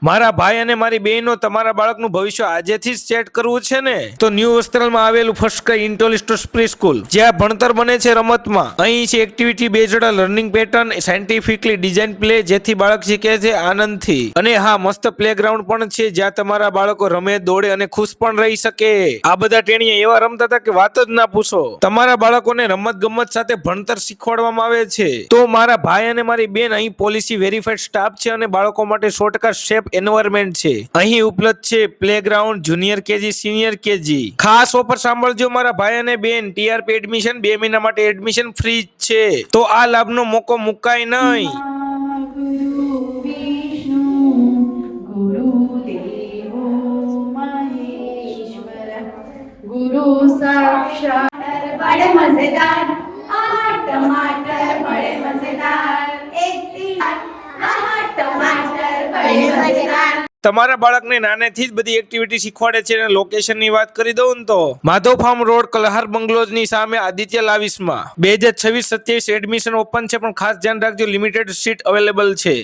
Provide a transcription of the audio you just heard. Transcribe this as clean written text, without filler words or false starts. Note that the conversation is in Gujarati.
મારા ભાઈ અને મારી બહેનો તમારા બાળકનું ભવિષ્ય આજેથી જ સેટ કરવું છે ને, તો ન્યૂ વસ્ત્રાલમાં આવેલું ફર્સ્ટ સ્કાય ઇન્ટોલિસ્ટર્સ પ્રી સ્કૂલ, જ્યાં ભણતર બને છે રમતમાં. અહીં છે activity based learning pattern, scientifically design play, જેથી બાળક શીખે છે આનંદથી. અને હા, મસ્ત પ્લેગ્રાઉન્ડ પણ છે જ્યાં તમારા બાળકો રમે, દોડે અને ખુશ પણ રહી શકે. આ બધા ટેણીયા એવા રમતા હતા કે વાત જ ના પૂછો. તમારા બાળકોને રમત ગમત સાથે ભણતર શીખવાડવામાં આવે છે. તો મારા ભાઈ અને મારી બેન, અહીં પોલિસી વેરીફાઈડ સ્ટાફ છે અને બાળકો માટે 100% સેફ એન્વાયરમેન્ટ છે. અહીં ઉપલબ્ધ છે playground, junior KG, senior KG. ખાસ ઓફર સાંભળજો મારા ભાઈ અને બેન, ટીઆરપી એડમિશન 2 મહિના માટે એડમિશન ફ્રી છે. તો આ લાભનો મોકો મુકાય નહીં. ગુરુ વિષ્ણુ ગુરુદેવો મહેશ્વર ગુરુ સાક્ષાત બડે મજેદાર ટમાટર બડે મજેદાર ટમાટર બડે મજેદાર. તમારા બાળકને નાનેથી જ બધી એક્ટિવિટી શીખવાડે છે. અને લોકેશનની વાત કરી દઉં ને તો માધવ ફાર્મ રોડ, કલહાર બંગલોઝની સામે, આદિત્ય લાવિસમાં. 2026-27 એડમિશન ઓપન છે, પણ ખાસ ધ્યાન રાખજો, લિમિટેડ સીટ અવેલેબલ છે.